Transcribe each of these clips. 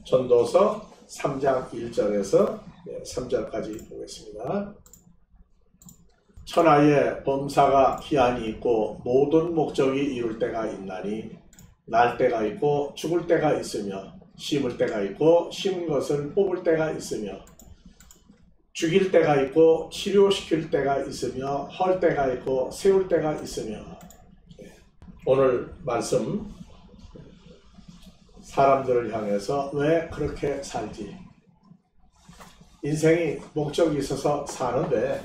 전도서 3장 1절에서 3절까지 보겠습니다. 천하에 범사가 기한이 있고 모든 목적이 이룰 때가 있나니 날 때가 있고 죽을 때가 있으며 심을 때가 있고 심은 것을 뽑을 때가 있으며 죽일 때가 있고 치료시킬 때가 있으며 헐 때가 있고 세울 때가 있으며. 오늘 말씀, 사람들을 향해서 왜 그렇게 살지? 인생이 목적이 있어서 사는데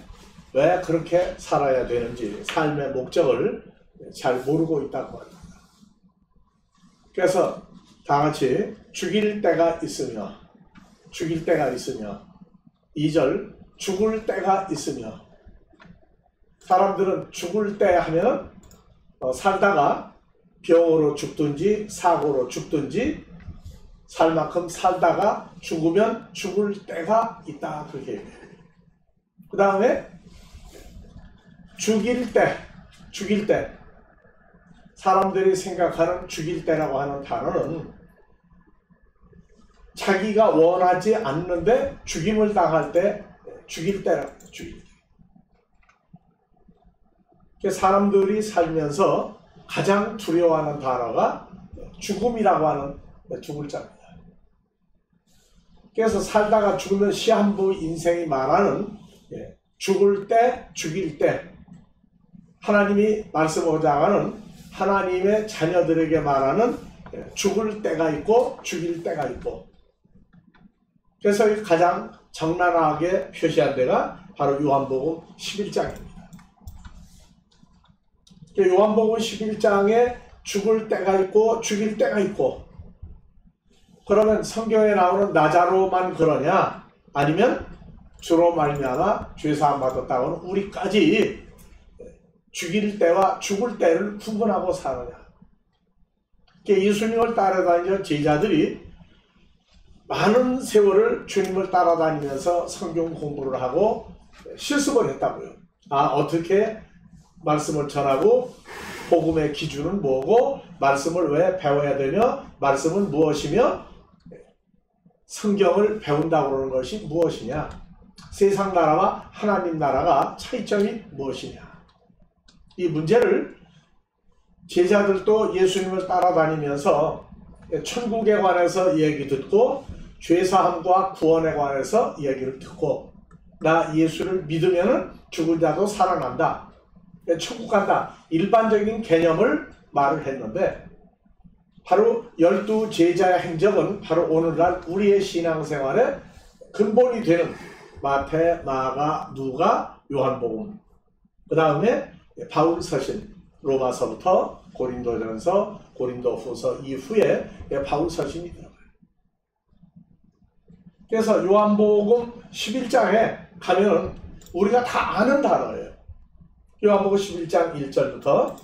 왜 그렇게 살아야 되는지 삶의 목적을 잘 모르고 있다고 합니다. 그래서 다 같이 죽일 때가 있으며 2절 죽을 때가 있으며. 사람들은 죽을 때 하면 살다가 병으로 죽든지 사고로 죽든지 살 만큼 살다가 죽으면 죽을 때가 있다, 그렇게 얘기해요. 그 다음에 죽일 때 사람들이 생각하는 죽일 때라고 하는 단어는 자기가 원하지 않는데 죽임을 당할 때 죽일 때라고 해요. 죽일 때. 사람들이 살면서 가장 두려워하는 단어가 죽음이라고 하는 두 글자입니다. 그래서 살다가 죽으면 시한부 인생이 말하는 죽을 때, 죽일 때, 하나님이 말씀하고자 하는 하나님의 자녀들에게 말하는 죽을 때가 있고 죽일 때가 있고. 그래서 가장 적나라하게 표시한 데가 바로 요한복음 11장입니다. 요한복음 11장에 죽을 때가 있고 죽일 때가 있고. 그러면 성경에 나오는 나자로만 그러냐? 아니면 주로 말미암아 죄사함 받았다고는 우리까지 죽일 때와 죽을 때를 구분하고 사느냐? 예수님을 따라다니는 제자들이 많은 세월을 주님을 따라다니면서 성경 공부를 하고 실습을 했다고요. 어떻게 말씀을 전하고 복음의 기준은 뭐고 말씀을 왜 배워야 되며 말씀은 무엇이며 성경을 배운다고 하는 것이 무엇이냐, 세상 나라와 하나님 나라가 차이점이 무엇이냐, 이 문제를 제자들도 예수님을 따라다니면서 천국에 관해서 얘기 듣고 죄사함과 구원에 관해서 얘기를 듣고 나 예수를 믿으면 죽은 자도 살아난다, 천국 간다, 일반적인 개념을 말을 했는데 바로 12 제자의 행적은 바로 오늘날 우리의 신앙생활의 근본이 되는 마태, 마가, 누가, 요한복음, 그 다음에 바울 서신, 로마서부터 고린도전서, 고린도후서 이후에 바울 서신이 들어가요. 그래서 요한복음 11장에 가면은 우리가 다 아는 단어예요. 요한복음 11장 1절부터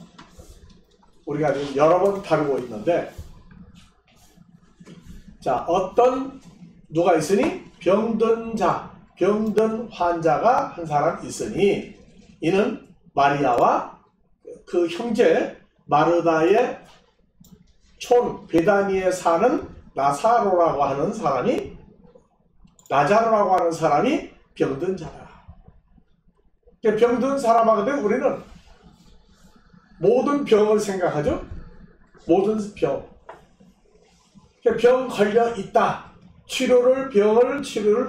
우리가 지금 여러 번 다루고 있는데, 자, 누가 있으니? 병든 환자가 한 사람 있으니 이는 마리아와 그 형제 마르다의 촌 베다니에 사는 나자로라고 하는 사람이 병든 자라. 병든 사람 하거든 우리는 모든 병을 생각하죠. 모든 병 걸려 있다. 치료를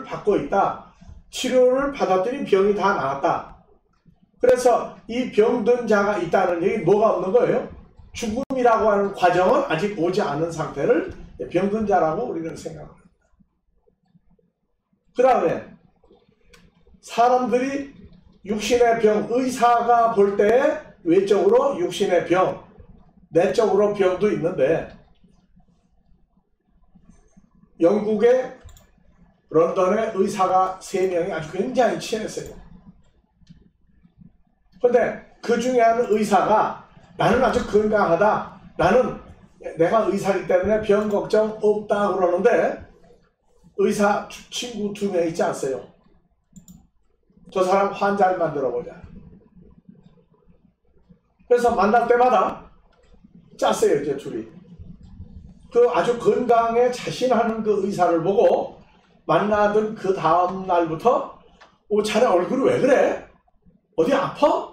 받고 있다. 치료를 받았더니 병이 다 나았다. 그래서 이 병든 자가 있다는 얘기 뭐가 없는 거예요? 죽음이라고 하는 과정은 아직 오지 않은 상태를 병든 자라고 우리는 생각합니다. 그 다음에 사람들이 육신의 병, 의사가 볼 때 외적으로 육신의 병, 내적으로 병도 있는데 영국의 런던의 의사가 3명이 아주 굉장히 친했어요. 그런데 그 중에 한 의사가 나는 아주 건강하다, 나는 내가 의사이기 때문에 병 걱정 없다 그러는데 의사 친구 2명 있지 않았어요? 저 사람 환자를 만들어보자. 그래서 만날 때마다 짰어요, 이제 둘이. 그 아주 건강에 자신하는 그 의사를 보고 만나던 그 다음 날부터 자네 얼굴이 왜 그래? 어디 아파?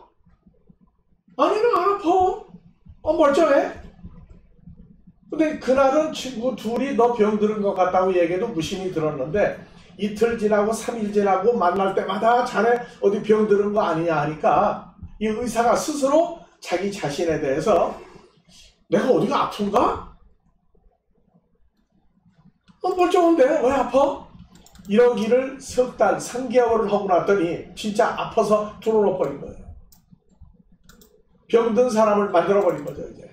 아니 나 안 아파. 멀쩡해. 근데 그날은 친구 둘이 너 병들은 것 같다고 얘기해도 무심히 들었는데 이틀 지나고 3일 지나고 만날 때마다 자네 어디 병들은 거 아니냐 하니까 이 의사가 스스로 자기 자신에 대해서 내가 어디가 아픈가? 멀쩡한데 왜 아파? 이러기를 석 달, 3개월을 하고 났더니 진짜 아파서 들어놓아 버린 거예요. 병든 사람을 만들어버린 거죠, 이제.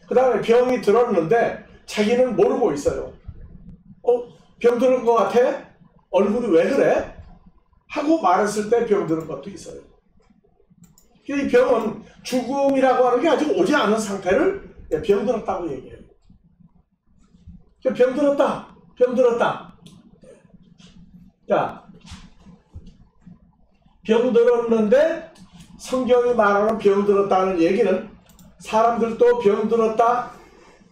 그 다음에 병이 들었는데 자기는 모르고 있어요. 병드는 것 같아? 얼굴이 왜 그래? 하고 말했을 때 병드는 것도 있어요. 이 병은 죽음이라고 하는 게 아직 오지 않은 상태를 병들었다고 얘기해요. 병들었다. 병들었다. 자, 병들었는데 성경이 말하는 병들었다는 얘기는 사람들도 병들었다,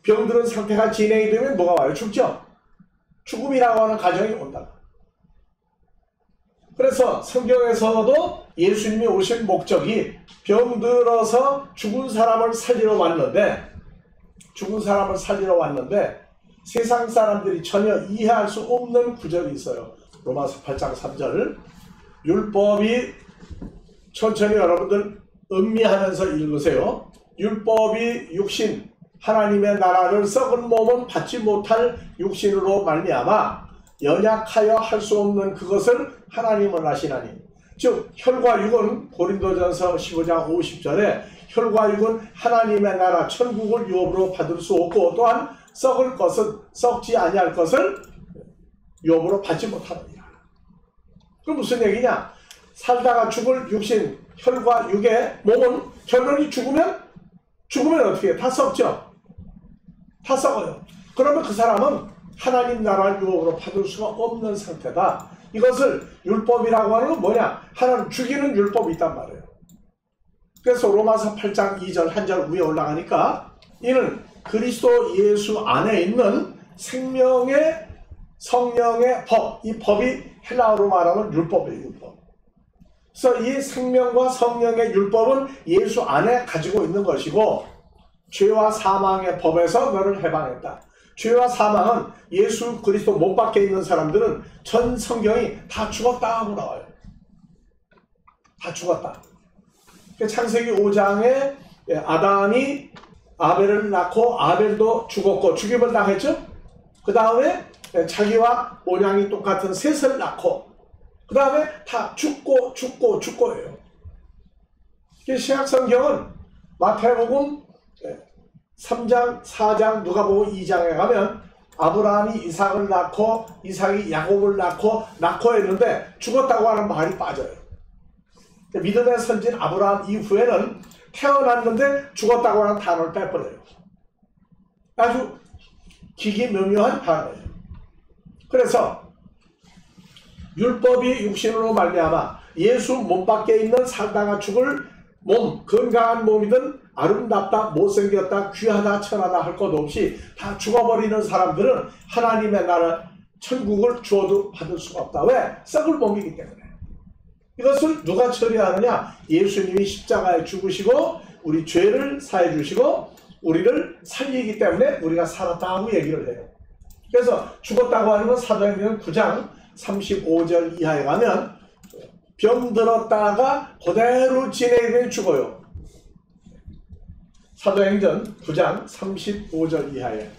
병들은 상태가 진행이 되면 뭐가 와요? 죽죠? 죽음이라고 하는 가정이 온다. 그래서 성경에서도 예수님이 오신 목적이 병들어서 죽은 사람을 살리러 왔는데 세상 사람들이 전혀 이해할 수 없는 구절이 있어요. 로마서 8장 3절. 율법이, 천천히 여러분들 음미하면서 읽으세요. 율법이 육신, 하나님의 나라를 썩은 몸은 받지 못할 육신으로 말미암아 연약하여 할 수 없는 그것을 하나님은 하시나니. 즉 혈과 육은 고린도전서 15장 50절에 혈과 육은 하나님의 나라 천국을 유업으로 받을 수 없고 또한 썩을 것은 썩지 아니할 것을 유업으로 받지 못하느니라. 그럼 무슨 얘기냐? 살다가 죽을 육신, 혈과 육의 몸은 결론이 죽으면 어떻게 해? 다 썩죠? 다 썩어요. 그러면 그 사람은 하나님 나라 유업으로 받을 수가 없는 상태다. 이것을 율법이라고 하는 건 뭐냐? 하나님 죽이는 율법이 있단 말이에요. 그래서 로마서 8장 2절 한 절 위에 올라가니까 이는 그리스도 예수 안에 있는 생명의 성령의 법, 이 법이 헬라어로 말하면 율법이에요. 율법. 그래서 이 생명과 성령의 율법은 예수 안에 가지고 있는 것이고 죄와 사망의 법에서 너를 해방했다. 죄와 사망은 예수 그리스도 못 박혀 있는 사람들은 전 성경이 다 죽었다 하고 나와요. 다 죽었다. 창세기 5장에 아담이 아벨을 낳고 아벨도 죽었고 죽임을 당했죠. 그 다음에 자기와 모양이 똑같은 셋을 낳고 그 다음에 다 죽고예요. 신약 성경은 마태복음 3장, 4장, 누가복음 2장에 가면 아브라함이 이삭을 낳고 이삭이 야곱을 낳고 했는데 죽었다고 하는 말이 빠져요. 믿음의 선진 아브라함 이후에는 태어났는데 죽었다고 하는 단어를 빼버려요. 아주 기기묘묘한 단어예요. 그래서 율법이 육신으로 말미암아 예수 몸 밖에 있는 살다가 죽을 몸, 건강한 몸이든 아름답다, 못생겼다, 귀하다, 천하다 할 것 없이 다 죽어버리는 사람들은 하나님의 나라 천국을 주어도 받을 수가 없다. 왜? 썩을 몸이기 때문에. 이것을 누가 처리하느냐? 예수님이 십자가에 죽으시고 우리 죄를 사해 주시고 우리를 살리기 때문에 우리가 살았다고 얘기를 해요. 그래서 죽었다고 하는 건 사도행전 9장 35절 이하에 가면 병들었다가 그대로 진행되면 죽어요. 사도행전 9장 35절 이하에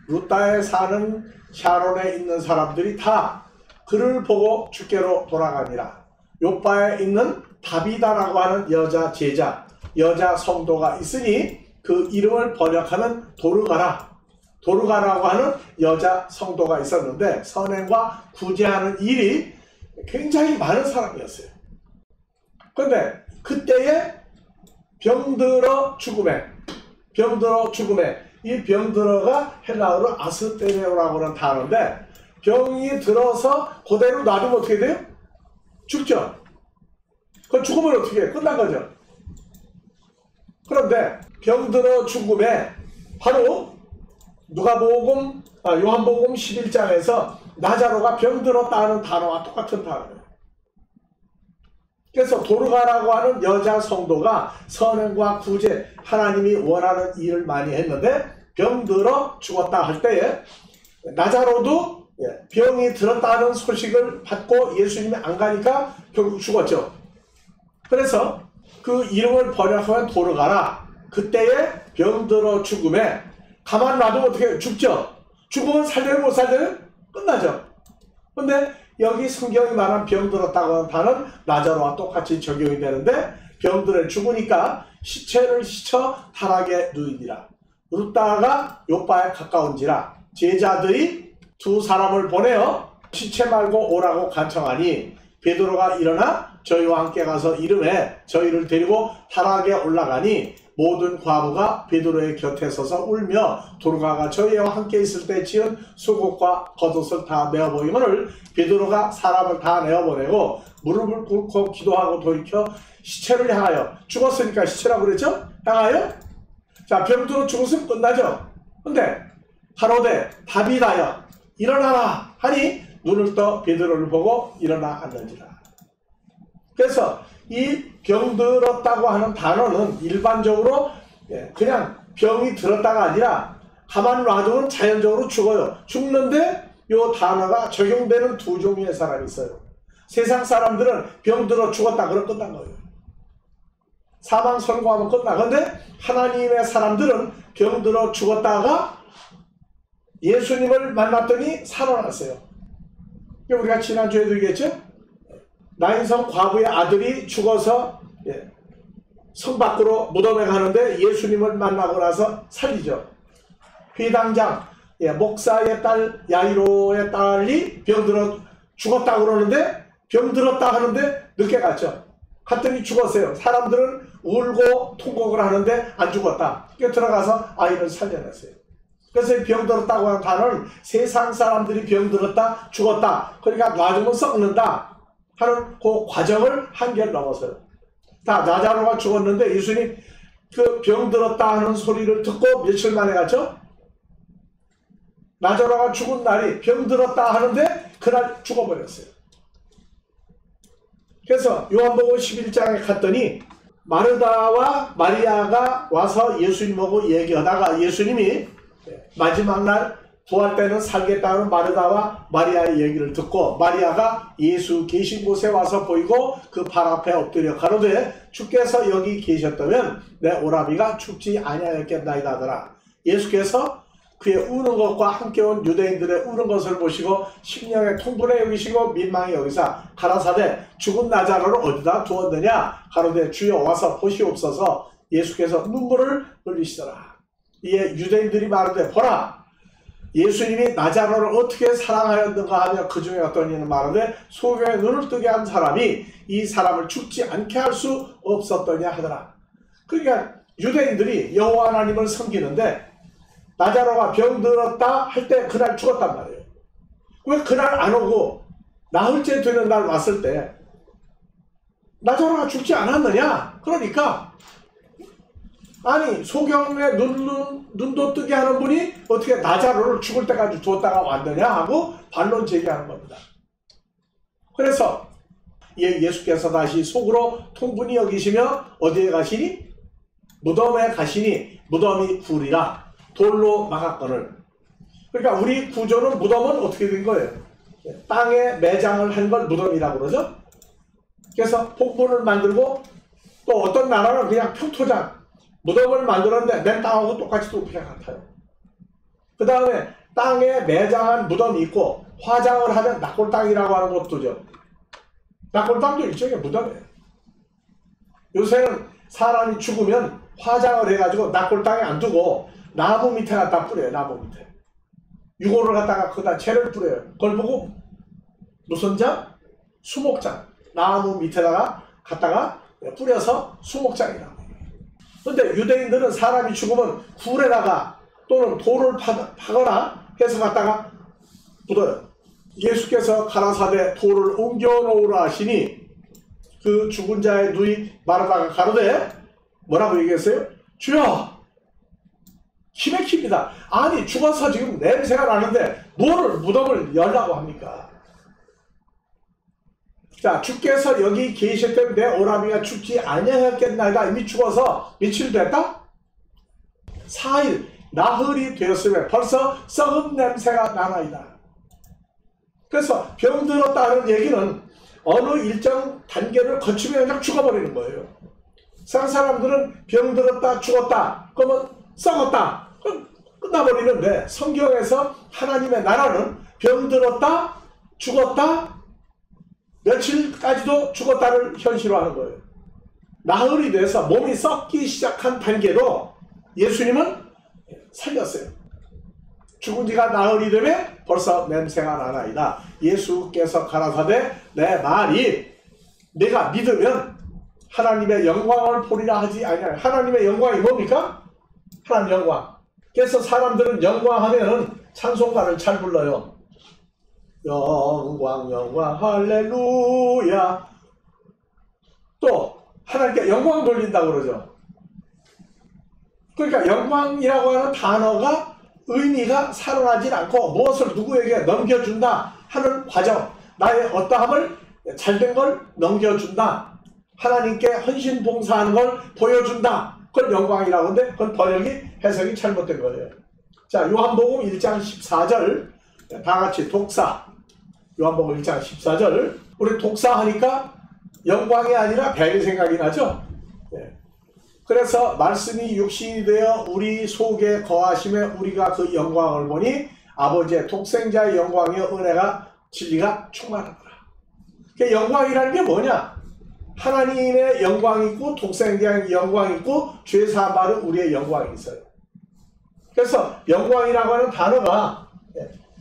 루따에 사는 샤론에 있는 사람들이 다 그를 보고 주께로 돌아가니라. 요빠에 있는 다비다라고 하는 여자 제자, 여자 성도가 있으니 그 이름을 번역하면 도르가라고 하는 여자 성도가 있었는데 선행과 구제하는 일이 굉장히 많은 사람이었어요. 그런데 그때에 병들어 죽음에 이 병들어가 헬라어로 아스테네오라고 하는 단어인데 병이 들어서 그대로 놔두면 어떻게 돼요? 죽죠. 그 죽으면 어떻게 해요? 끝난 거죠. 그런데 병들어 죽음에 바로 요한복음 11장에서 나자로가 병들었다는 단어와 똑같은 단어예요. 그래서 도르가라고 하는 여자 성도가 선행과 구제, 하나님이 원하는 일을 많이 했는데 병들어 죽었다 할 때에 나자로도 병이 들었다는 소식을 받고 예수님이 안 가니까 결국 죽었죠. 그래서 그 이름을 번역하면 도르가라. 그때에 병들어 죽음에 가만 놔두면 어떻게 죽죠? 죽으면 살려요 못 살려요? 끝나죠. 근데 여기 성경이 말한 병들었다고 하는 단어는 나자로와 똑같이 적용이 되는데 병들어 죽으니까 시체를 씻어 타락에 누이니라. 눕다가 요바에 가까운지라 제자들이 두 사람을 보내어 시체 말고 오라고 간청하니 베드로가 일어나 저희와 함께 가서 이름에 저희를 데리고 타락에 올라가니 모든 과부가 베드로의 곁에 서서 울며 도르가가 저희와 함께 있을 때 지은 수국과 겉옷을 다 내어보이거늘 베드로가 사람을 다 내어보내고 무릎을 꿇고 기도하고 돌이켜 시체를 향하여 죽었으니까 시체라고 그랬죠? 향하여 자 병들어 죽었으면 끝나죠. 근데 가로되 다비다여 일어나라 하니 눈을 떠 베드로를 보고 일어나 앉는지라. 그래서 이 병들었다고 하는 단어는 일반적으로 그냥 병이 들었다가 아니라 가만 놔두면 자연적으로 죽어요. 죽는데 이 단어가 적용되는 두 종류의 사람이 있어요. 세상 사람들은 병들어 죽었다 그러면 끝난 거예요. 사망 선고하면 끝나. 근데 하나님의 사람들은 병들어 죽었다가 예수님을 만났더니 살아났어요. 우리가 지난주에도 얘기했죠? 나인성 과부의 아들이 죽어서 성 밖으로 무덤에 가는데 예수님을 만나고 나서 살리죠. 회당장 목사의 딸 야이로의 딸이 병들어 죽었다고 그러는데 병들었다 하는데 늦게 갔죠. 갔더니 죽었어요. 사람들은 울고 통곡을 하는데 안 죽었다. 들어가서 아이를 살려냈어요. 그래서 병들었다고 하는 단어는 세상 사람들이 병들었다 죽었다 그러니까 놔두면 썩는다 하는 그 과정을 한결 넘어서요. 다 나자로가 죽었는데 예수님 그 병들었다 하는 소리를 듣고 며칠 만에 갔죠. 나자로가 죽은 날이 병들었다 하는데 그날 죽어버렸어요. 그래서 요한복음 11장에 갔더니 마르다와 마리아가 와서 예수님하고 얘기하다가 예수님이 마지막 날 부활 때는 살겠다는 마르다와 마리아의 얘기를 듣고 마리아가 예수 계신 곳에 와서 보이고 그 발 앞에 엎드려 가로되 주께서 여기 계셨다면 내 오라비가 죽지 아니하였겠나이다 하더라. 예수께서 그의 우는 것과 함께 온 유대인들의 우는 것을 보시고 심령의 통분에 여기시고 민망히 여기사 가라사대 죽은 나자로를 어디다 두었느냐 가로되 주여 와서 보시옵소서. 예수께서 눈물을 흘리시더라. 이에 유대인들이 말하되 보라 예수님이 나자로를 어떻게 사랑하였는가 하며 그 중에 어떤 이는 말하되 소경의 눈을 뜨게 한 사람이 이 사람을 죽지 않게 할 수 없었더냐 하더라. 그러니까 유대인들이 여호와 하나님을 섬기는데 나자로가 병들었다 할 때 그날 죽었단 말이에요. 왜 그날 안 오고 나흘째 되는 날 왔을 때 나자로가 죽지 않았느냐? 그러니까 아니 소경의 눈도 뜨게 하는 분이 어떻게 나자로를 죽을 때까지 두었다가 왔느냐 하고 반론 제기하는 겁니다. 그래서 예수께서 다시 속으로 통분히 여기시며 어디에 가시니? 무덤에 가시니 무덤이 굴이라 돌로 막았거늘. 그러니까 우리 구조는 무덤은 어떻게 된 거예요? 땅에 매장을 한 걸 무덤이라고 그러죠. 그래서 폭문을 만들고 또 어떤 나라는 그냥 평토장 무덤을 만들었는데 맨 땅하고 똑같이 높이가 같아요. 그 다음에 땅에 매장한 무덤이 있고 화장을 하면 낙골땅이라고 하는 것도죠. 낙골땅도 일종의 무덤이에요. 요새는 사람이 죽으면 화장을 해가지고 낙골땅에 안 두고 나무 밑에 갖다 뿌려요. 나무 밑에 유골을 갖다가 거기다 채를 뿌려요. 그걸 보고 무슨 장? 수목장. 나무 밑에다가 갖다가 뿌려서 수목장이라고. 근데 유대인들은 사람이 죽으면 굴에다가 또는 돌을 파거나 해서 갖다가 묻어요. 예수께서 가라사대 돌을 옮겨 놓으라 하시니 그 죽은 자의 누이 마르다가 가로되 뭐라고 얘기했어요? 주여 기맥힙니다. 아니 죽어서 지금 냄새가 나는데 뭐를 무덤을 열라고 합니까? 자, 주께서 여기 계실 때 내 오라비가 죽지 아니하였겠나이다. 이미 죽어서 며칠 됐다? 4일 나흘이 되었으면 벌써 썩은 냄새가 나나이다. 그래서 병들었다는 얘기는 어느 일정 단계를 거치면 그냥 죽어버리는 거예요. 세상 사람들은 병들었다 죽었다 그러면 썩었다 그럼 끝나버리는데, 성경에서 하나님의 나라는 병들었다 죽었다 며칠까지도 죽었다를 현실화하는 거예요. 나흘이 돼서 몸이 썩기 시작한 단계로 예수님은 살렸어요. 죽은 지가 나흘이 되면 벌써 냄새가 나나이다. 예수께서 가라사대 내 말이 내가 믿으면 하나님의 영광을 보리라 하지 아니하냐. 하나님의 영광이 뭡니까? 하나님 영광. 그래서 사람들은 영광 하면은 찬송가를 잘 불러요. 영광 영광 할렐루야. 또 하나님께 영광 돌린다고 그러죠. 그러니까 영광이라고 하는 단어가 의미가 살아나질 않고 무엇을 누구에게 넘겨준다 하는 과정, 나의 어떠함을 잘된 걸 넘겨준다, 하나님께 헌신 봉사하는 걸 보여준다, 그걸 영광이라고 하는데 그건 번역이 해석이 잘못된 거예요. 자, 요한복음 1장 14절 다같이 독사. 요한복음 1장 14절. 우리 독사하니까 영광이 아니라 뱀이 생각이 나죠. 네. 그래서 말씀이 육신이 되어 우리 속에 거하심에 우리가 그 영광을 보니 아버지의 독생자의 영광이여 은혜가 진리가 충만하더라. 그 영광이라는 게 뭐냐? 하나님의 영광이 있고 독생자의 영광이 있고 죄사함 받은 우리의 영광이 있어요. 그래서 영광이라고 하는 단어가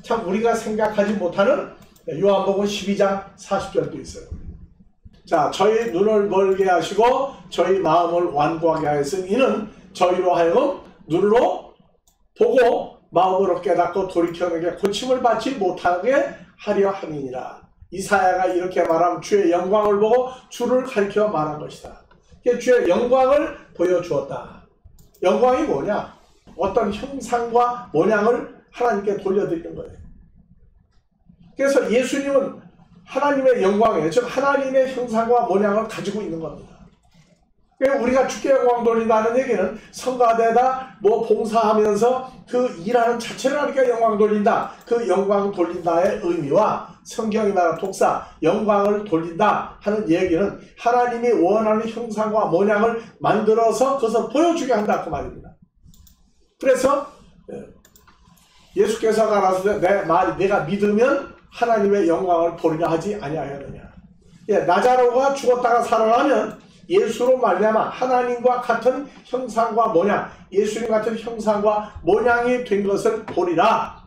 참 우리가 생각하지 못하는 요한복음 12장 40절도 있어요. 자, 저희 눈을 멀게 하시고 저희 마음을 완고하게 하였으니 이는 저희로 하여금 눈으로 보고 마음으로 깨닫고 돌이켜내게 고침을 받지 못하게 하려 함이니라. 이사야가 이렇게 말하면 주의 영광을 보고 주를 가리켜 말한 것이다. 주의 영광을 보여주었다. 영광이 뭐냐? 어떤 형상과 모양을 하나님께 돌려드리는 거예요. 그래서 예수님은 하나님의 영광이에요. 즉 하나님의 형상과 모양을 가지고 있는 겁니다. 우리가 주께 영광 돌린다는 얘기는 성가대다 뭐 봉사하면서 그 일하는 자체를 하니까 영광 돌린다, 그 영광 돌린다의 의미와 성경이 말하는 독사 영광을 돌린다 하는 얘기는 하나님이 원하는 형상과 모양을 만들어서 그것을 보여주게 한다 그 말입니다. 그래서 예수께서 가라사대 내 말이 내가 믿으면 하나님의 영광을 보리라 하지 아니하였느냐. 나자로가 죽었다가 살아나면 예수로 말미암아 하나님과 같은 형상과 모양, 예수님 같은 형상과 모양이 된 것을 보리라.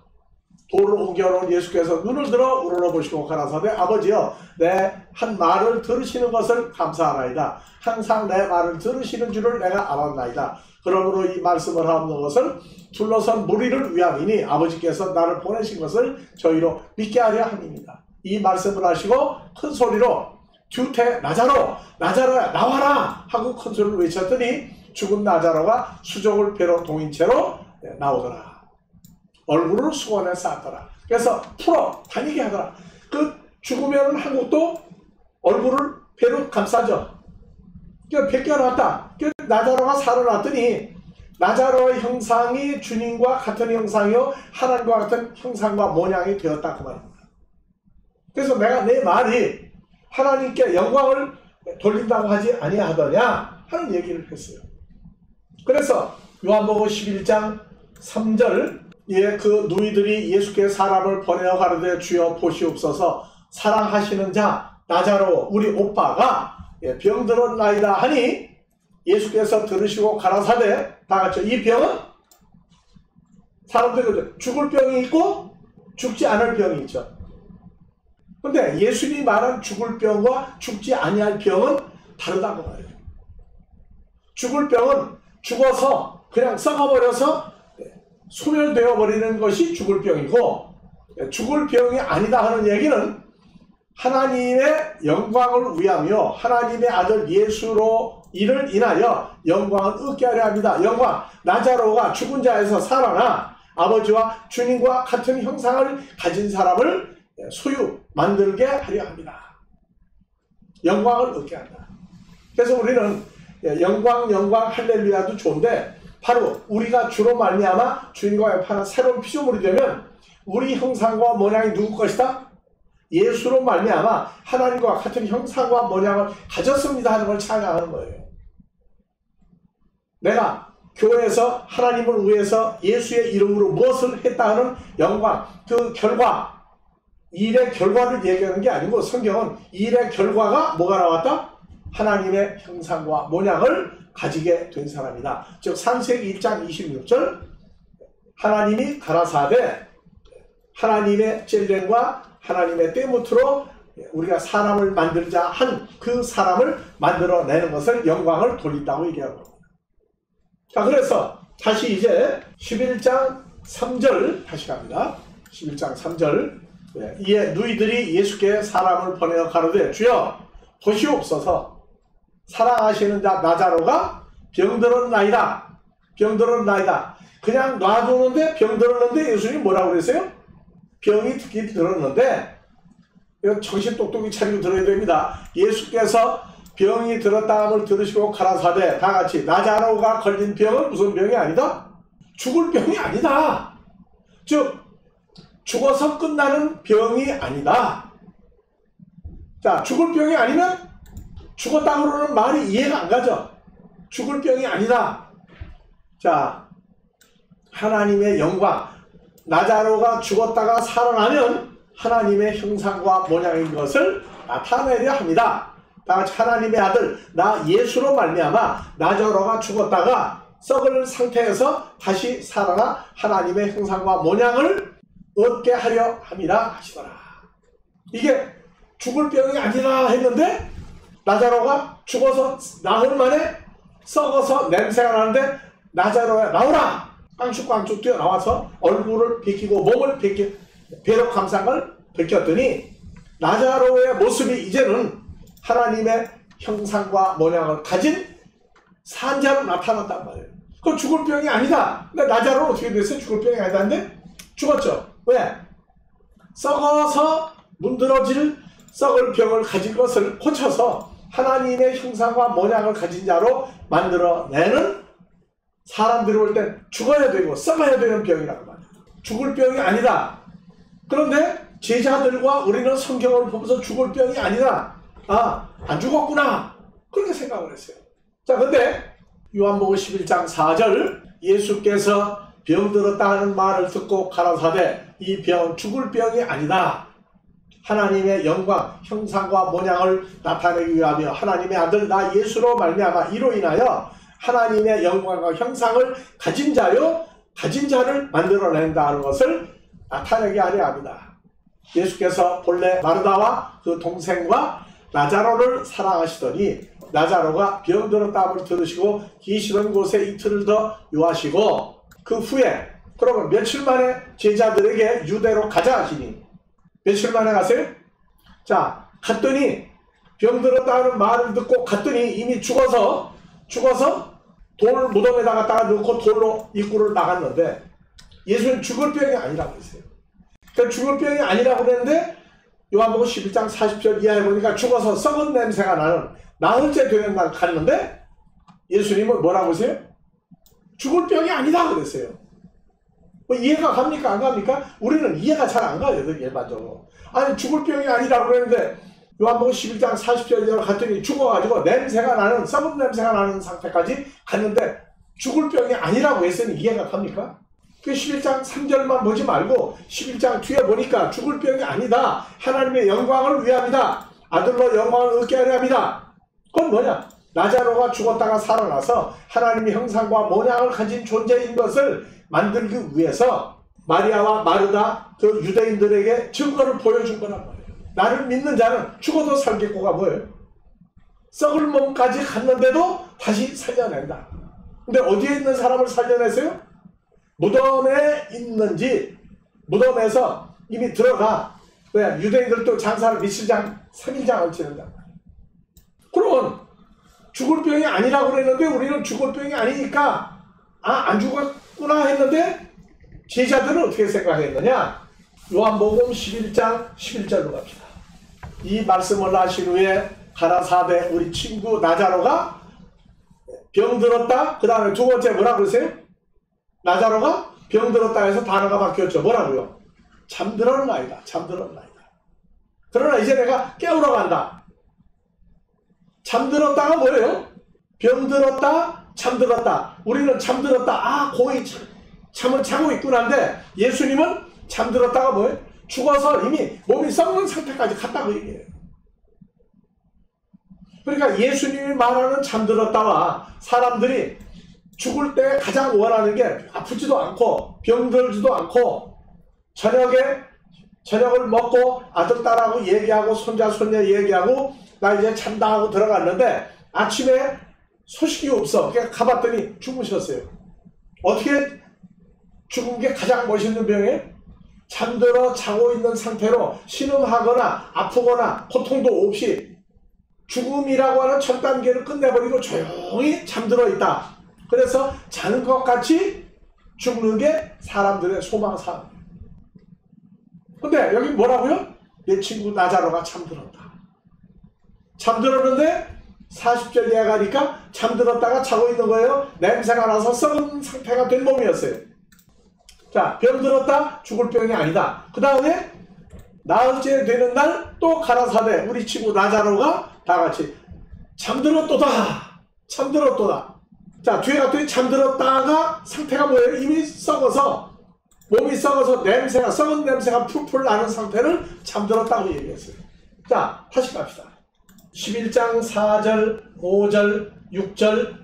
돌을 옮겨놓은 예수께서 눈을 들어 우러러보시고 가라사대 아버지여 내 한 말을 들으시는 것을 감사하나이다. 항상 내 말을 들으시는 줄을 내가 알았나이다. 그러므로 이 말씀을 하는 것을 둘러선 무리를 위함이니 아버지께서 나를 보내신 것을 저희로 믿게 하려 함입니다. 이 말씀을 하시고 큰 소리로 뒤태 나자로 나자로야 나와라 하고 큰 소리를 외쳤더니 죽은 나자로가 수족을 배로 동인 채로 나오더라. 얼굴을 수건에 쌌더라. 그래서 풀어 다니게 하더라. 그 죽으면 한국도 얼굴을 배로 감싸죠. 벗겨놨다. 나자로가 살아났더니 나자로의 형상이 주님과 같은 형상이요 하나님과 같은 형상과 모양이 되었다 그 말입니다. 그래서 내가 내 말이 하나님께 영광을 돌린다고 하지 아니하더냐 하는 얘기를 했어요. 그래서 요한복음 11장 3절 그 누이들이 예수께 사람을 보내어 가르되 주여 보시옵소서 사랑하시는 자 나자로 우리 오빠가 병들었나이다 하니 예수께서 들으시고 가라사대 다같이 이 병은 사람들이 죽을 병이 있고 죽지 않을 병이 있죠. 근데 예수님이 말한 죽을 병과 죽지 아니할 병은 다르다고 말해요. 죽을 병은 죽어서 그냥 썩어버려서 소멸되어 버리는 것이 죽을 병이고, 죽을 병이 아니다 하는 얘기는 하나님의 영광을 위하며 하나님의 아들 예수로 이를 인하여 영광을 얻게 하려 합니다. 영광, 나자로가 죽은 자에서 살아나 아버지와 주님과 같은 형상을 가진 사람을 소유 만들게 하려 합니다. 영광을 얻게 한다. 그래서 우리는 영광 할렐루야도 좋은데 바로 우리가 주로 말미암아 주님과 합하는 새로운 피조물이 되면 우리 형상과 모양이 누구 것이다? 예수로 말미암아 하나님과 같은 형상과 모양을 가졌습니다 하는 걸 찬양하는 거예요. 내가 교회에서 하나님을 위해서 예수의 이름으로 무엇을 했다 하는 영광, 그 결과, 일의 결과를 얘기하는 게 아니고 성경은 일의 결과가 뭐가 나왔다? 하나님의 형상과 모양을 가지게 된 사람이다. 즉 창세기 1장 26절 하나님이 가라사대 하나님의 젤렘과 하나님의 때무트로 우리가 사람을 만들자 한 그 사람을 만들어내는 것을 영광을 돌린다고 얘기하는 겁니다. 자, 그래서 다시 이제 11장 3절 다시 갑니다. 11장 3절 이에 누이들이 예수께 사람을 보내어 가로되 주여 보시옵소서 사랑하시는 자 나자로가 병들었나이다. 병들었나이다. 그냥 놔두는데 병들었는데 예수님이 뭐라고 그랬어요? 병이 듣기 들었는데 이거 정신 똑똑히 차리고 들어야 됩니다. 예수께서 병이 들었다함을 들으시고 가라사대 다같이 나자로가 걸린 병은 무슨 병이 아니다? 죽을 병이 아니다. 즉 죽어서 끝나는 병이 아니다. 자, 죽을 병이 아니면 죽었다 그러는 말이 이해가 안 가죠. 죽을 병이 아니다. 자, 하나님의 영광, 나자로가 죽었다가 살아나면 하나님의 형상과 모양인 것을 나타내려 합니다. 다같이 하나님의 아들 나 예수로 말미암아 나자로가 죽었다가 썩을 상태에서 다시 살아나 하나님의 형상과 모양을 얻게 하려 함이라 하시더라. 이게 죽을 병이 아니라 했는데 나자로가 죽어서 나흘 만에 썩어서 냄새가 나는데 나자로야 나오라! 깡쭉깡쭉 뛰어나와서 얼굴을 비키고 몸을 비키 배로 감상을 벗겼더니 나자로의 모습이 이제는 하나님의 형상과 모양을 가진 산자로 나타났단 말이에요. 그건 죽을 병이 아니다. 근데 나자로는 어떻게 됐어요? 죽을 병이 아니다는데 죽었죠. 왜? 썩어서 문드러질 썩을 병을 가진 것을 고쳐서 하나님의 형상과 모양을 가진 자로 만들어내는 사람들이 올 땐 죽어야 되고 썩어야 되는 병이라고 말이에요. 죽을 병이 아니다. 그런데 제자들과 우리는 성경을 보면서 죽을 병이 아니라 안 죽었구나 그렇게 생각을 했어요. 자, 근데 요한복음 11장 4절 예수께서 병들었다 하는 말을 듣고 가라사대 이 병은 죽을 병이 아니다. 하나님의 영광, 형상과 모양을 나타내기 위하며 하나님의 아들 나 예수로 말미암아 이로 인하여 하나님의 영광과 형상을 가진 자요 가진 자를 만들어낸다는 것을 나타내게 하려 합니다. 예수께서 본래 마르다와 그 동생과 나자로를 사랑하시더니 나자로가 병들었다함을 들으시고 계시던 곳에 이틀을 더 유하시고 그 후에 그러면 며칠 만에 제자들에게 유대로 가자 하시니 며칠 만에 가세요? 자, 갔더니 병들었다는 말을 듣고 갔더니 이미 죽어서 돌 무덤에다 갖다가 넣고 돌로 입구를 나갔는데 예수는 죽을 병이 아니라고 했어요. 그러니까 죽을 병이 아니라고 그랬는데 요한복음 11장 40절 이하에 보니까 죽어서 썩은 냄새가 나는 나흘째 되는 날 갔는데 예수님은 뭐라고 하세요? 죽을 병이 아니다 그랬어요. 뭐 이해가 갑니까? 안 갑니까? 우리는 이해가 잘 안 가요. 일반적으로. 아니 죽을 병이 아니라고 그랬는데 요한복음 11장 40절에 갔더니 죽어가지고 냄새가 나는 썩은 냄새가 나는 상태까지 갔는데 죽을 병이 아니라고 했으니 이해가 갑니까? 그 11장 3절만 보지 말고 11장 뒤에 보니까 죽을 병이 아니다. 하나님의 영광을 위함이다. 아들로 영광을 얻게 하려 합니다. 그건 뭐냐? 나자로가 죽었다가 살아나서 하나님의 형상과 모양을 가진 존재인 것을 만들기 위해서 마리아와 마르다 그 유대인들에게 증거를 보여준 거란 말이에요. 나를 믿는 자는 죽어도 살겠고가 뭐예요? 썩을 몸까지 갔는데도 다시 살려낸다. 근데 어디에 있는 사람을 살려냈어요? 무덤에 있는지 무덤에서 이미 들어가. 왜? 유대인들도 장사를 며칠장 3일장을 치는다. 그러면 죽을 병이 아니라고 그랬는데 우리는 죽을 병이 아니니까 안 죽었구나 했는데 제자들은 어떻게 생각했느냐? 요한복음 11장 11절로 갑시다. 이 말씀을 하신 후에 가라사대 우리 친구 나자로가 병들었다. 그 다음에 두 번째 뭐라고 그러세요? 나자로가 병들었다 해서 단어가 바뀌었죠. 뭐라고요? 잠들었나이다. 잠들었나이다. 그러나 이제 내가 깨우러 간다. 잠들었다가 뭐예요? 병들었다, 잠들었다. 우리는 잠들었다. 거의 잠을 자고 있구나인데 예수님은 잠들었다가 뭐예요? 죽어서 이미 몸이 썩는 상태까지 갔다고 얘기해요. 그러니까 예수님이 말하는 잠들었다와 사람들이 죽을 때 가장 원하는 게 아프지도 않고 병들지도 않고 저녁을 먹고 아들 딸하고 얘기하고 손자 손녀 얘기하고 나 이제 잔다 하고 들어갔는데 아침에 소식이 없어. 그냥 가봤더니 죽으셨어요. 어떻게 죽은 게 가장 멋있는 병이에요? 잠들어 자고 있는 상태로 신음하거나 아프거나 고통도 없이 죽음이라고 하는 첫 단계를 끝내버리고 조용히 잠들어 있다. 그래서 자는 것 같이 죽는 게 사람들의 소망사항이에요. 근데 여기 뭐라고요? 내 친구 나자로가 잠들었다. 잠들었는데 40절 이하 가니까 잠들었다가 자고 있는 거예요. 냄새가 나서 썩은 상태가 된 몸이었어요. 자, 병들었다. 죽을 병이 아니다. 그 다음에 나흘째 되는 날 또 가라사대 우리 친구 나자로가 다같이 잠들었도다. 잠들었도다. 자, 뒤에 갔더니 잠들었다가 상태가 뭐예요? 이미 썩어서 몸이 썩어서 냄새가 썩은 냄새가 풀풀 나는 상태를 잠들었다고 얘기했어요. 자, 다시 갑시다. 11장 4절, 5절, 6절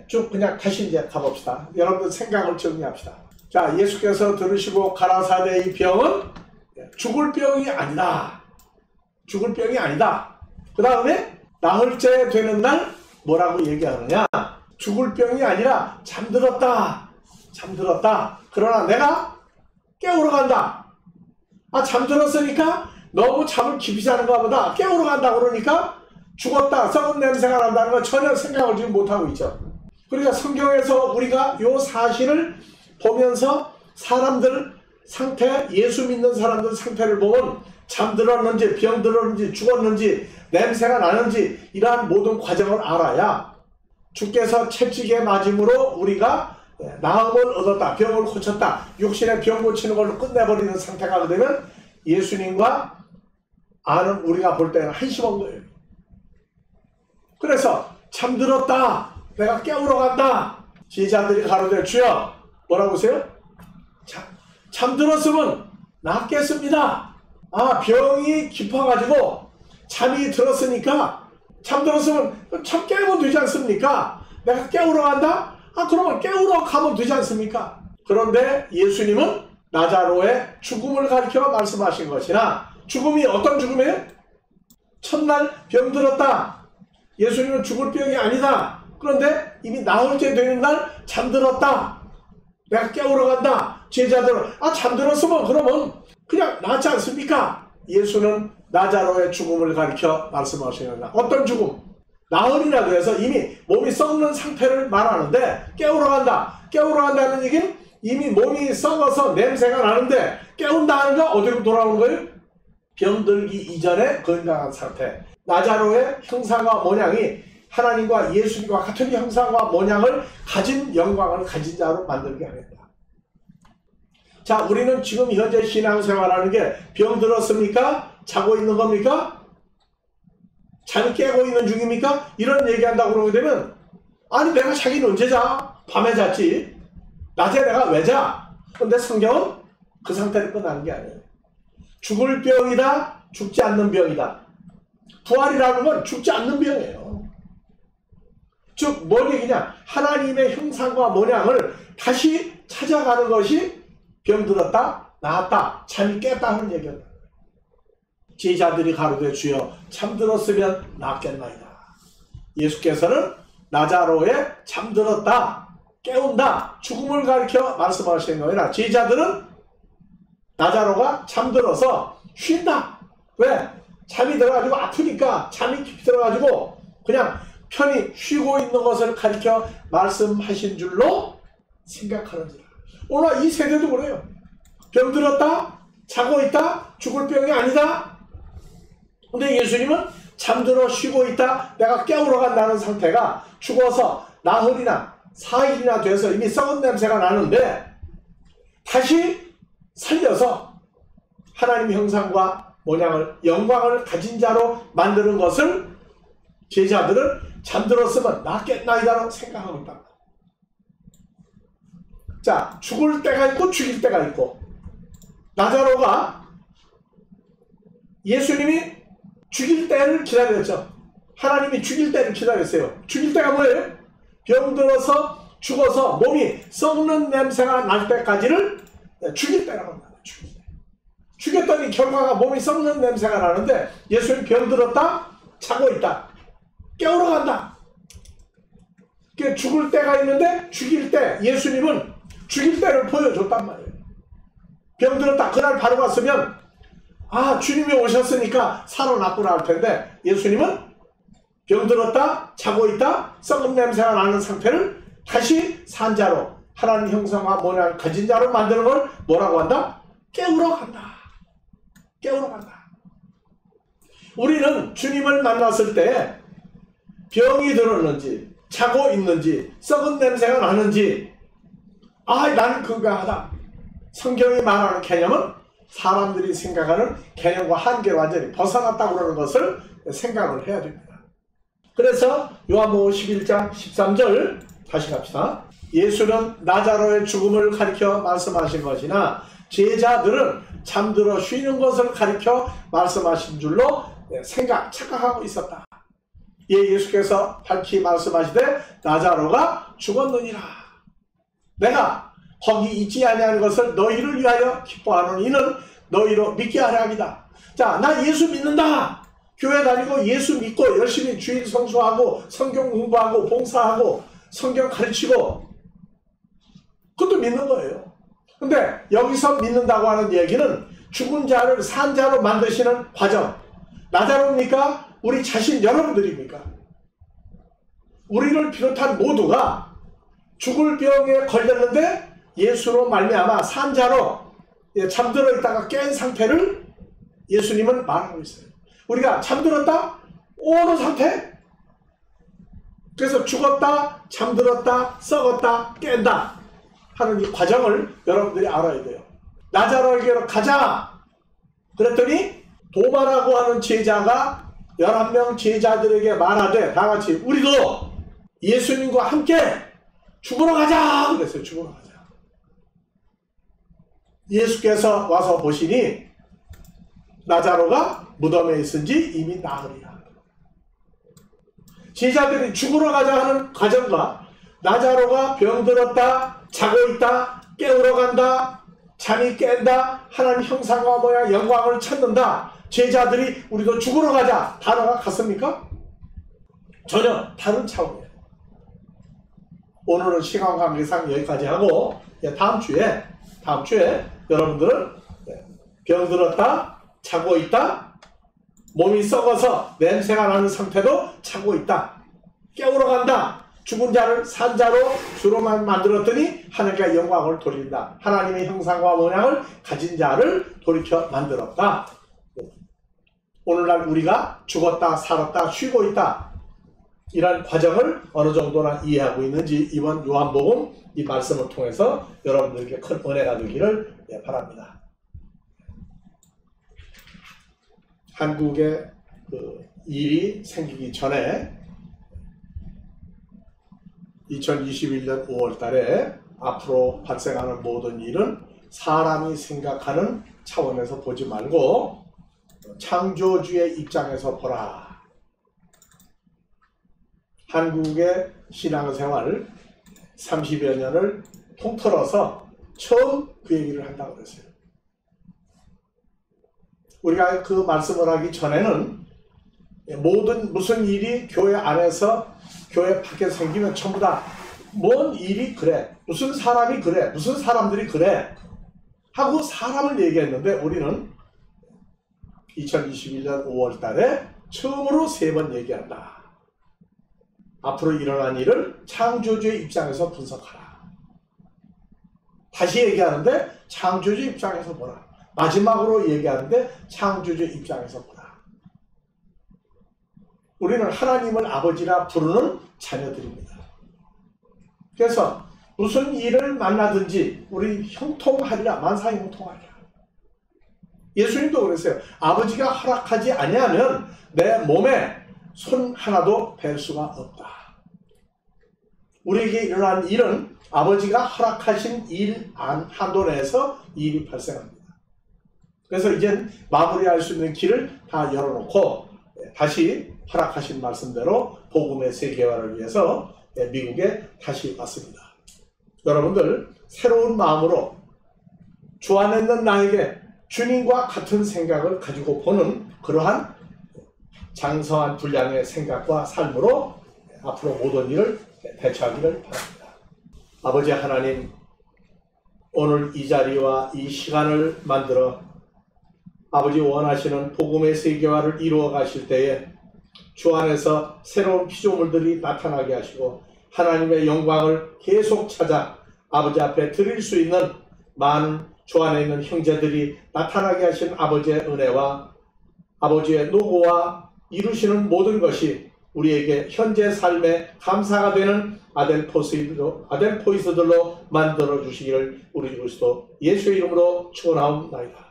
쭉 그냥 다시 이제 가봅시다. 여러분들 생각을 정리합시다. 자, 예수께서 들으시고 가라사대 이 병은 죽을 병이 아니다. 죽을 병이 아니다. 그 다음에 나흘째 되는 날 뭐라고 얘기하느냐? 죽을 병이 아니라 잠들었다. 잠들었다. 그러나 내가 깨우러 간다. 잠들었으니까 너무 잠을 깊이 자는가 보다. 깨우러 간다 그러니까 죽었다. 썩은 냄새가 난다는 걸 전혀 생각을 지금 못하고 있죠. 그러니까 성경에서 우리가 이 사실을 보면서 사람들 상태, 예수 믿는 사람들 상태를 보면 잠들었는지 병들었는지 죽었는지 냄새가 나는지 이러한 모든 과정을 알아야 주께서 채찍에 맞음으로 우리가 나음을 얻었다. 병을 고쳤다. 육신의 병 고치는 걸로 끝내버리는 상태가 되면 예수님과 아는 우리가 볼 때는 한심한 거예요. 그래서 잠들었다. 내가 깨우러 간다. 제자들이 가로되 주여 뭐라고 하세요? 잠들었으면 낫겠습니다. 병이 깊어가지고 잠이 들었으니까 잠들었으면 잠 깨우면 되지 않습니까? 내가 깨우러 간다? 그러면 깨우러 가면 되지 않습니까? 그런데 예수님은 나자로의 죽음을 가리켜 말씀하신 것이나 죽음이 어떤 죽음이에요? 첫날 병들었다. 예수님은 죽을 병이 아니다. 그런데 이미 나흘째 되는 날 잠들었다. 내가 깨우러 간다. 제자들은 잠들었으면 그러면 그냥 낫지 않습니까? 예수는 나자로의 죽음을 가리켜 말씀하시는 어떤 죽음? 나흘이라도 해서 이미 몸이 썩는 상태를 말하는데 깨우러 간다. 깨우러 간다는 얘기는 이미 몸이 썩어서 냄새가 나는데 깨운다는 거 어디로 돌아오는 거예요? 병들기 이전의 건강한 상태. 나자로의 형상과 모양이 하나님과 예수님과 같은 형상과 모양을 가진 영광을 가진 자로 만들게 하겠다. 자, 우리는 지금 현재 신앙생활하는 게 병들었습니까? 자고 있는 겁니까? 잠이 깨고 있는 중입니까? 이런 얘기한다고 그러게 되면 내가 자기는 언제 자? 밤에 잤지. 낮에 내가 왜 자? 근데 성경은 그 상태를 끝나는 게 아니에요. 죽을 병이다. 죽지 않는 병이다. 부활이라는 건 죽지 않는 병이에요. 즉 뭔 얘기냐? 하나님의 형상과 모양을 다시 찾아가는 것이 병들었다, 나았다, 잠이 깼다 하는 얘기입니다. 제자들이 가로되 주여 잠들었으면 낫겠나이다. 예수께서는 나자로의 잠들었다, 깨운다, 죽음을 가리켜 말씀하시는 거니라. 제자들은 나자로가 잠들어서 쉰다. 왜? 잠이 들어가지고 아프니까 잠이 깊이 들어가지고 그냥 편히 쉬고 있는 것을 가리켜 말씀하신 줄로 생각하는지라. 오늘 이 세대도 그래요. 병들었다, 자고 있다, 죽을 병이 아니다. 근데 예수님은 잠들어 쉬고 있다, 내가 깨우러 간다는 상태가 죽어서 나흘이나 4일이나 돼서 이미 썩은 냄새가 나는데 다시 살려서 하나님 형상과 모양을, 영광을 가진 자로 만드는 것을 제자들은 잠들었으면 낫겠나이다라고 생각하고 있다. 자, 죽을 때가 있고 죽일 때가 있고, 나자로가 예수님이 죽일 때를 기다렸죠. 하나님이 죽일 때를 기다렸어요. 죽일 때가 뭐예요? 병들어서 죽어서 몸이 썩는 냄새가 날 때까지를 죽일 때라고 합니다. 죽일 때. 죽였더니 결과가 몸이 썩는 냄새가 나는데 예수님 병들었다, 자고 있다, 깨우러 간다. 죽을 때가 있는데 죽일 때, 예수님은 죽일 때를 보여줬단 말이에요. 병들었다, 그날 바로 갔으면 아, 주님이 오셨으니까 살아났구나 할 텐데 예수님은 병들었다, 자고 있다, 썩은 냄새가 나는 상태를 다시 산 자로, 하나님 형상과 모양을 가진 자로 만드는 걸 뭐라고 한다? 깨우러 간다. 깨우러 간다. 우리는 주님을 만났을 때 병이 들었는지, 자고 있는지, 썩은 냄새가 나는지, 아, 나는 건강하다. 성경이 말하는 개념은 사람들이 생각하는 개념과 한계를 완전히 벗어났다고 그러는 것을 생각을 해야 됩니다. 그래서 요한복음 11장 13절 다시 갑시다. 예수는 나자로의 죽음을 가리켜 말씀하신 것이나 제자들은 잠들어 쉬는 것을 가리켜 말씀하신 줄로 착각하고 있었다. 예수께서 밝히 말씀하시되 나자로가 죽었느니라. 내가 거기 있지 아니하는 것을 너희를 위하여 기뻐하는 이는 너희로 믿게 하려 합니다. 자, 나 예수 믿는다. 교회 다니고 예수 믿고 열심히 주일 성수하고 성경 공부하고 봉사하고 성경 가르치고 그것도 믿는 거예요. 근데 여기서 믿는다고 하는 얘기는 죽은 자를 산 자로 만드시는 과정. 나자로입니까? 우리 자신 여러분들입니까? 우리를 비롯한 모두가 죽을 병에 걸렸는데 예수로 말미암아 산 자로 잠들어 있다가 깬 상태를 예수님은 말하고 있어요. 우리가 잠들었다? 오는 상태? 그래서 죽었다, 잠들었다, 썩었다, 깬다 하는 이 과정을 여러분들이 알아야 돼요. 나자로에게로 가자. 그랬더니 도마라고 하는 제자가 11명 제자들에게 말하되 다같이 우리도 예수님과 함께 죽으러 가자 그랬어요. 죽으러 가자. 예수께서 와서 보시니 나자로가 무덤에 있은지 이미 나으리라. 제자들이 죽으러 가자 하는 과정과 나자로가 병들었다, 자고 있다, 깨우러 간다, 잠이 깬다, 하나님 형상과 모양 영광을 찾는다. 제자들이 우리도 죽으러 가자 단어가 같습니까? 전혀 다른 차원이에요. 오늘은 시간 관계상 여기까지 하고 다음 주에 여러분들은 병들었다, 자고 있다, 몸이 썩어서 냄새가 나는 상태도 자고 있다, 깨우러 간다, 죽은 자를 산 자로 주로만 만들었더니 하나님께 영광을 돌린다, 하나님의 형상과 모양을 가진 자를 돌이켜 만들었다. 오늘날 우리가 죽었다, 살았다, 쉬고 있다, 이런 과정을 어느 정도나 이해하고 있는지 이번 요한복음 이 말씀을 통해서 여러분들에게 큰 은혜가 되기를 바랍니다. 한국에 일이 생기기 전에 2021년 5월 달에 앞으로 발생하는 모든 일은 사람이 생각하는 차원에서 보지 말고 창조주의 입장에서 보라. 한국의 신앙생활 30여 년을 통틀어서 처음 그 얘기를 한다고 그랬어요. 우리가 그 말씀을 하기 전에는 모든 무슨 일이 교회 안에서 교회 밖에서 생기면 전부 다 뭔 일이 그래, 무슨 사람이 그래, 무슨 사람들이 그래 하고 사람을 얘기했는데 우리는 2021년 5월 달에 처음으로 3번 얘기한다. 앞으로 일어난 일을 창조주의 입장에서 분석하라. 다시 얘기하는데 창조주의 입장에서 보라. 마지막으로 얘기하는데 창조주의 입장에서 보라. 우리는 하나님을 아버지라 부르는 자녀들입니다. 그래서 무슨 일을 만나든지 우리 형통하리라. 만사 형통하리라. 예수님도 그랬어요. 아버지가 허락하지 아니하면 내 몸에 손 하나도 댈 수가 없다. 우리에게 일어난 일은 아버지가 허락하신 일 한도 내에서 일이 발생합니다. 그래서 이제 마무리할 수 있는 길을 다 열어놓고 다시 허락하신 말씀대로 복음의 세계화를 위해서 미국에 다시 왔습니다. 여러분들 새로운 마음으로 주 안에 있는 나에게 주님과 같은 생각을 가지고 보는 그러한 장성한 분량의 생각과 삶으로 앞으로 모든 일을 대처하기를 바랍니다. 아버지 하나님, 오늘 이 자리와 이 시간을 만들어 아버지 원하시는 복음의 세계화를 이루어 가실 때에 주 안에서 새로운 피조물들이 나타나게 하시고 하나님의 영광을 계속 찾아 아버지 앞에 드릴 수 있는 많은 주 안에 있는 형제들이 나타나게 하신 아버지의 은혜와 아버지의 노고와 이루시는 모든 것이 우리에게 현재 삶에 감사가 되는 아델포이스들로 만들어 주시기를 우리 그리스도 예수의 이름으로 축원하옵나이다.